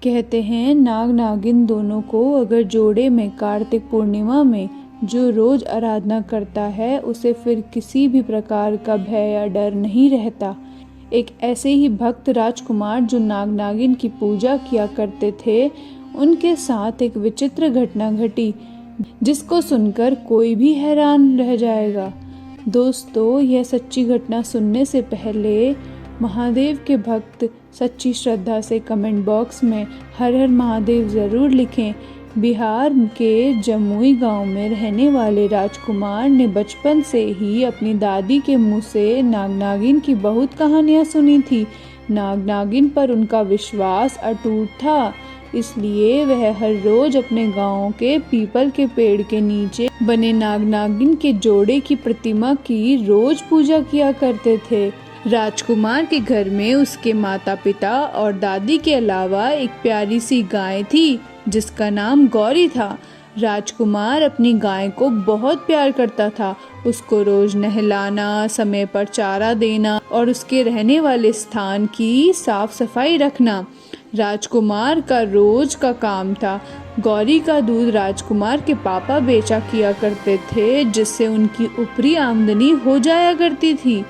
कहते हैं नाग नागिन दोनों को अगर जोड़े में कार्तिक पूर्णिमा में जो रोज आराधना करता है उसे फिर किसी भी प्रकार का भय या डर नहीं रहता। एक ऐसे ही भक्त राजकुमार जो नाग नागिन की पूजा किया करते थे, उनके साथ एक विचित्र घटना घटी जिसको सुनकर कोई भी हैरान रह जाएगा। दोस्तों, यह सच्ची घटना सुनने से पहले महादेव के भक्त सच्ची श्रद्धा से कमेंट बॉक्स में हर हर महादेव ज़रूर लिखें। बिहार के जमुई गांव में रहने वाले राजकुमार ने बचपन से ही अपनी दादी के मुंह से नाग नागिन की बहुत कहानियां सुनी थी। नाग नागिन पर उनका विश्वास अटूट था, इसलिए वह हर रोज अपने गांव के पीपल के पेड़ के नीचे बने नाग नागिन के जोड़े की प्रतिमा की रोज पूजा किया करते थे। राजकुमार के घर में उसके माता पिता और दादी के अलावा एक प्यारी सी गाय थी जिसका नाम गौरी था। राजकुमार अपनी गाय को बहुत प्यार करता था। उसको रोज नहलाना, समय पर चारा देना और उसके रहने वाले स्थान की साफ सफाई रखना राजकुमार का रोज का काम था। गौरी का दूध राजकुमार के पापा बेचा किया करते थे, जिससे उनकी ऊपरी आमदनी हो जाया करती थी।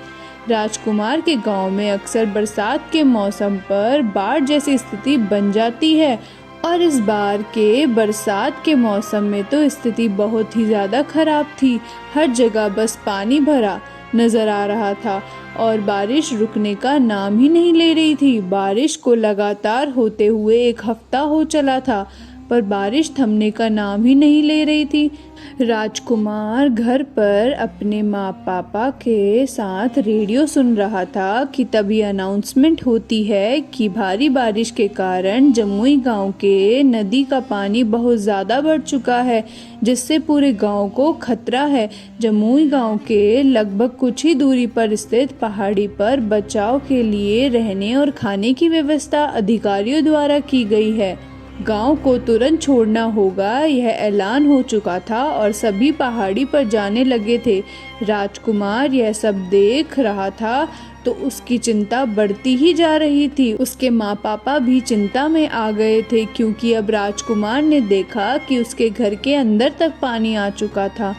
राजकुमार के गांव में अक्सर बरसात के मौसम पर बाढ़ जैसी स्थिति बन जाती है और इस बार के बरसात के मौसम में तो स्थिति बहुत ही ज़्यादा खराब थी। हर जगह बस पानी भरा नज़र आ रहा था और बारिश रुकने का नाम ही नहीं ले रही थी। बारिश को लगातार होते हुए एक हफ्ता हो चला था, पर बारिश थमने का नाम ही नहीं ले रही थी। राजकुमार घर पर अपने माँ पापा के साथ रेडियो सुन रहा था कि तभी अनाउंसमेंट होती है कि भारी बारिश के कारण जमुई गांव के नदी का पानी बहुत ज़्यादा बढ़ चुका है, जिससे पूरे गांव को खतरा है। जमुई गांव के लगभग कुछ ही दूरी पर स्थित पहाड़ी पर बचाव के लिए रहने और खाने की व्यवस्था अधिकारियों द्वारा की गई है। गांव को तुरंत छोड़ना होगा, यह ऐलान हो चुका था और सभी पहाड़ी पर जाने लगे थे। राजकुमार यह सब देख रहा था तो उसकी चिंता बढ़ती ही जा रही थी। उसके माँ पापा भी चिंता में आ गए थे, क्योंकि अब राजकुमार ने देखा कि उसके घर के अंदर तक पानी आ चुका था।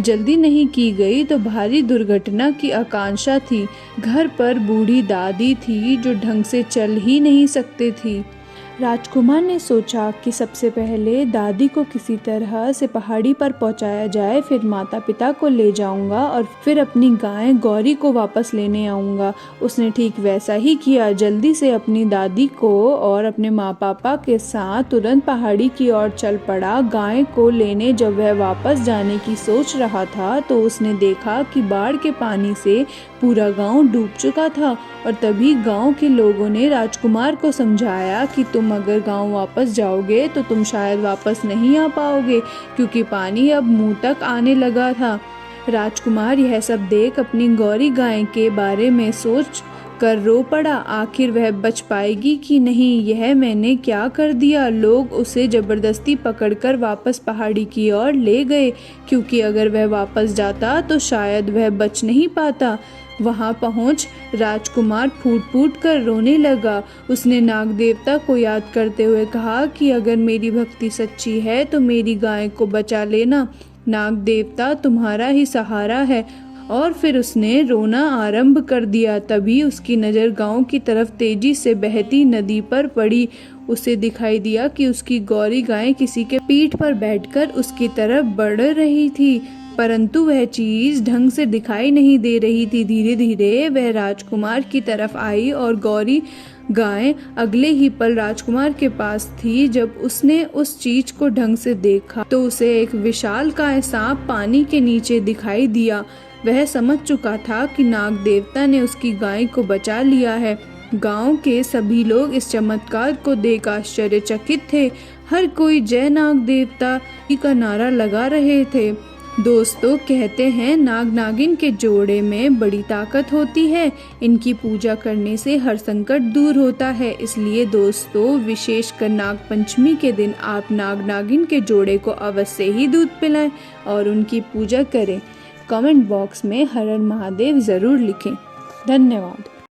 जल्दी नहीं की गई तो भारी दुर्घटना की आशंका थी। घर पर बूढ़ी दादी थी जो ढंग से चल ही नहीं सकती थी। राजकुमार ने सोचा कि सबसे पहले दादी को किसी तरह से पहाड़ी पर पहुंचाया जाए, फिर माता पिता को ले जाऊंगा और फिर अपनी गाय गौरी को वापस लेने आऊंगा। उसने ठीक वैसा ही किया। जल्दी से अपनी दादी को और अपने माँ पापा के साथ तुरंत पहाड़ी की ओर चल पड़ा। गाय को लेने जब वह वापस जाने की सोच रहा था तो उसने देखा कि बाढ़ के पानी से पूरा गांव डूब चुका था और तभी गांव के लोगों ने राजकुमार को समझाया कि तुम अगर गांव वापस जाओगे तो तुम शायद वापस नहीं आ पाओगे, क्योंकि पानी अब मुंह तक आने लगा था। राजकुमार यह सब देख अपनी गौरी गाय के बारे में सोच कर रो पड़ा। आखिर वह बच पाएगी कि नहीं, यह मैंने क्या कर दिया। लोग उसे जबरदस्ती पकड़कर वापस पहाड़ी की ओर ले गए, क्योंकि अगर वह वापस जाता तो शायद वह बच नहीं पाता। वहां पहुंच राजकुमार फूट फूट कर रोने लगा। उसने नाग देवता को याद करते हुए कहा कि अगर मेरी भक्ति सच्ची है तो मेरी गाय को बचा लेना। नाग देवता तुम्हारा ही सहारा है। और फिर उसने रोना आरंभ कर दिया। तभी उसकी नज़र गांव की तरफ तेजी से बहती नदी पर पड़ी। उसे दिखाई दिया कि उसकी गौरी गाय किसी के पीठ पर बैठकर उसकी तरफ बढ़ रही थी, परंतु वह चीज ढंग से दिखाई नहीं दे रही थी। धीरे धीरे वह राजकुमार की तरफ आई और गौरी गाय अगले ही पल राजकुमार के पास थी। जब उसने उस चीज को ढंग से देखा तो उसे एक विशालकाय सांप पानी के नीचे दिखाई दिया। वह समझ चुका था कि नाग देवता ने उसकी गाय को बचा लिया है। गांव के सभी लोग इस चमत्कार को देख आश्चर्यचकित थे। हर कोई जय नाग देवता का नारा लगा रहे थे। दोस्तों, कहते हैं नाग नागिन के जोड़े में बड़ी ताकत होती है। इनकी पूजा करने से हर संकट दूर होता है। इसलिए दोस्तों, विशेषकर नाग पंचमी के दिन आप नाग नागिन के जोड़े को अवश्य ही दूध पिलाएं और उनकी पूजा करें। कमेंट बॉक्स में हर हर महादेव ज़रूर लिखें। धन्यवाद।